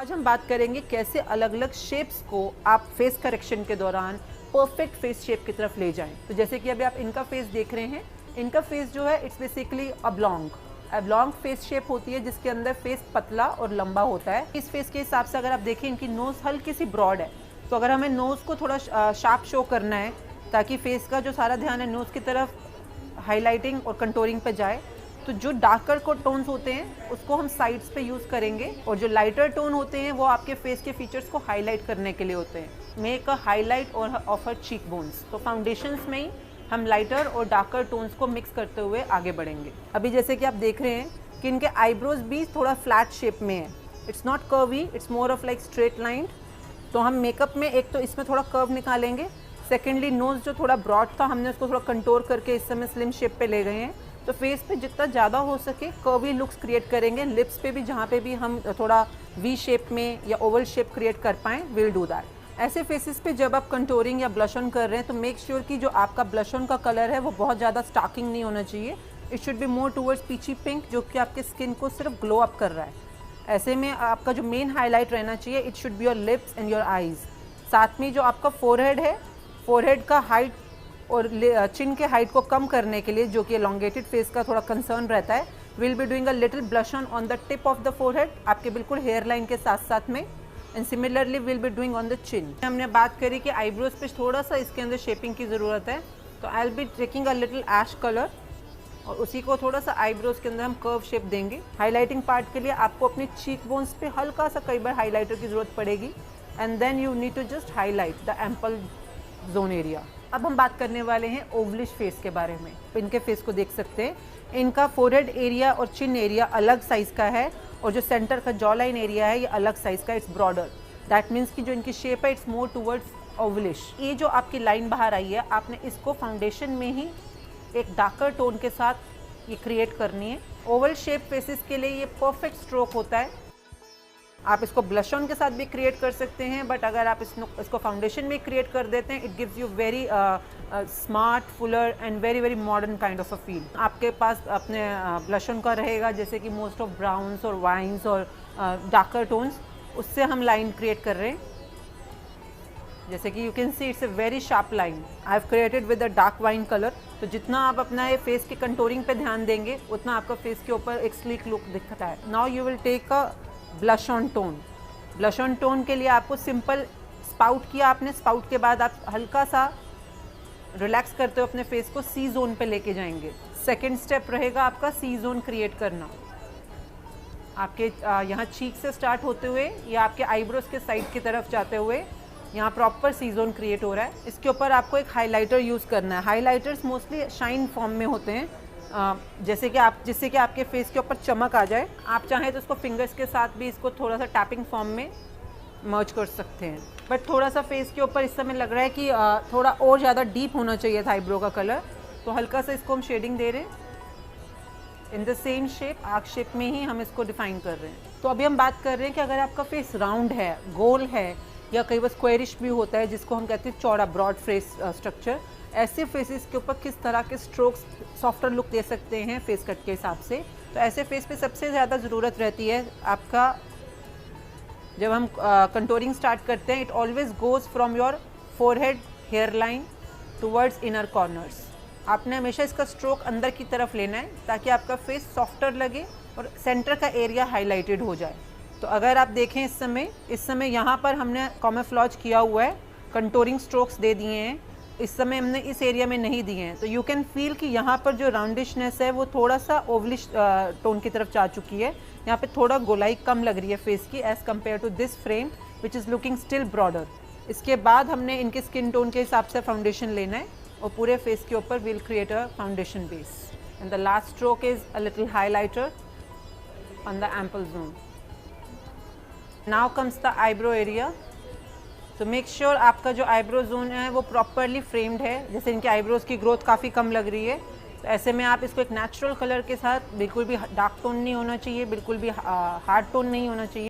आज हम बात करेंगे कैसे अलग अलग शेप्स को आप फेस करेक्शन के दौरान परफेक्ट फेस शेप की तरफ ले जाएं। तो जैसे कि अभी आप इनका फेस देख रहे हैं, इनका फेस जो है इट्स बेसिकली अब्लॉन्ग फेस शेप होती है जिसके अंदर फेस पतला और लंबा होता है। इस फेस के हिसाब से अगर आप देखें इनकी नोज़ हल्की सी ब्रॉड है, तो अगर हमें नोज़ को थोड़ा शार्प शो करना है ताकि फेस का जो सारा ध्यान है नोज़ की तरफ हाईलाइटिंग और कंटोरिंग पे जाए, तो जो डार्कर को टोन्स होते हैं उसको हम साइड्स पे यूज़ करेंगे और जो लाइटर टोन होते हैं वो आपके फेस के फीचर्स को हाईलाइट करने के लिए होते हैं। मेक अ हाईलाइट और ऑफ हर चीक बोन्स। तो फाउंडेशंस में ही हम लाइटर और डार्कर टोन्स को मिक्स करते हुए आगे बढ़ेंगे। अभी जैसे कि आप देख रहे हैं कि इनके आईब्रोज भी थोड़ा फ्लैट शेप में है। It's not curvy, it's more of like straight line. तो हम मेकअप में एक तो इसमें थोड़ा कर्व निकालेंगे, सेकेंडली नोज़ जो थोड़ा ब्रॉड था हमने उसको थोड़ा कंटोर करके इस समय स्लिम शेप पे ले गए हैं। तो फेस पे जितना ज़्यादा हो सके कर्वी लुक्स क्रिएट करेंगे। लिप्स पे भी जहाँ पे भी हम थोड़ा वी शेप में या ओवल शेप क्रिएट कर पाएँ, विल डू दैट। ऐसे फेसेस पे जब आप कंटोरिंग या ब्लश ऑन कर रहे हैं तो मेक श्योर कि जो आपका ब्लश ऑन का कलर है वो बहुत ज़्यादा स्टार्किंग नहीं होना चाहिए। It should be more towards peachy pink, जो कि आपके स्किन को सिर्फ ग्लो अप कर रहा है। ऐसे में आपका जो मेन हाईलाइट रहना चाहिए, it should be your lips and your eyes. साथ में जो आपका फोरहेड है, फोरहेड का हाइट और चिन के हाइट को कम करने के लिए, जो कि एलोंगेटेड फेस का थोड़ा कंसर्न रहता है, will be doing a little blush on the tip of the forehead, आपके बिल्कुल हेयर लाइन के साथ साथ में। And similarly will be doing on the chin. हमने बात करी कि आईब्रोज पे थोड़ा सा इसके अंदर शेपिंग की ज़रूरत है, तो I will be taking a little ash colour और उसी को थोड़ा सा आईब्रोज के अंदर हम कर्व शेप देंगे। हाईलाइटिंग पार्ट के लिए आपको अपनी चीक बोन्स पे हल्का सा कई बार हाईलाइटर की ज़रूरत पड़ेगी and then you need to just highlight the ample zone area. अब हम बात करने वाले हैं ओवलिश फेस के बारे में। इनके फेस को देख सकते हैं, इनका फोरहेड एरिया और चिन एरिया अलग साइज़ का है और जो सेंटर का जॉ लाइन एरिया है ये अलग साइज़ का, इट्स ब्रॉडर। दैट मीन्स कि जो इनकी शेप है इट्स मोर टूवर्ड्स ओवलिश। ये जो आपकी लाइन बाहर आई है, आपने इसको फाउंडेशन में ही एक डार्कर टोन के साथ ये क्रिएट करनी है। ओवल शेप फेसेस के लिए ये परफेक्ट स्ट्रोक होता है। आप इसको ब्लश ऑन के साथ भी क्रिएट कर सकते हैं, बट अगर आप इसको फाउंडेशन में क्रिएट कर देते हैं, it gives you very smart, Fuller and very very modern kind of a feel. आपके पास अपने ब्लश ऑन का रहेगा, जैसे कि मोस्ट ऑफ ब्राउन्स और वाइन्स और डार्कर टोन्स, उससे हम लाइन क्रिएट कर रहे हैं। जैसे कि you can see it's a very sharp line I have created with a dark wine colour. तो जितना आप अपना ये फेस के कंटोरिंग पे ध्यान देंगे उतना आपका फेस के ऊपर एक स्लीक लुक दिखता है। Now you will take a blush on tone. Blush on tone के लिए आपको सिंपल स्पाउट किया आपने, स्पाउट के बाद आप हल्का सा रिलैक्स करते हो अपने फेस को सी जोन पे लेके जाएंगे। सेकंड स्टेप रहेगा आपका सी जोन क्रिएट करना। आपके यहाँ चीक से स्टार्ट होते हुए या आपके आईब्रोज के साइड की तरफ जाते हुए यहाँ प्रॉपर सी जोन क्रिएट हो रहा है। इसके ऊपर आपको एक हाइलाइटर यूज़ करना है। हाइलाइटर्स मोस्टली शाइन फॉर्म में होते हैं, जिससे कि आपके फेस के ऊपर चमक आ जाए। आप चाहें तो इसको फिंगर्स के साथ भी इसको थोड़ा सा टैपिंग फॉर्म में मर्ज कर सकते हैं। बट थोड़ा सा फेस के ऊपर इस समय लग रहा है कि थोड़ा और ज़्यादा डीप होना चाहिए था आईब्रो का कलर, तो हल्का सा इसको हम शेडिंग दे रहे हैं। In the same shape, arc shape में ही हम इसको डिफाइन कर रहे हैं। तो अभी हम बात कर रहे हैं कि अगर आपका फेस राउंड है, गोल है, या कई बार स्क्वेरिश भी होता है जिसको हम कहते हैं चौड़ा, ब्रॉड फेस स्ट्रक्चर, ऐसे फेसेस के ऊपर किस तरह के स्ट्रोक्स सॉफ्टर लुक दे सकते हैं फेस कट के हिसाब से। तो ऐसे फेस पे सबसे ज़्यादा ज़रूरत रहती है आपका, जब हम कंटोरिंग स्टार्ट करते हैं, it always goes from your forehead hair line towards inner corners. आपने हमेशा इसका स्ट्रोक अंदर की तरफ लेना है ताकि आपका फेस सॉफ्टर लगे और सेंटर का एरिया हाईलाइटेड हो जाए। तो अगर आप देखें इस समय यहाँ पर हमने कैमोफ्लेज किया हुआ है, कंटोरिंग स्ट्रोक्स दे दिए हैं, इस समय हमने इस एरिया में नहीं दिए हैं। तो यू कैन फील कि यहाँ पर जो राउंडिशनेस है वो थोड़ा सा ओवलिश टोन की तरफ जा चुकी है। यहाँ पे थोड़ा गोलाई कम लग रही है फेस की edge compare to this frame which is looking still broader. इसके बाद हमने इनके स्किन टोन के हिसाब से फाउंडेशन लेना है और पूरे फेस के ऊपर will create a foundation base. And the last stroke is a little highlighter on the ample zone. Now comes the eyebrow area. तो मेक श्योर आपका जो आईब्रो जोन है वो प्रॉपरली फ्रेम्ड है। जैसे इनके आईब्रोज की ग्रोथ काफ़ी कम लग रही है, तो ऐसे में आप इसको एक नेचुरल कलर के साथ, बिल्कुल भी डार्क टोन नहीं होना चाहिए, बिल्कुल भी हार्ड टोन नहीं होना चाहिए,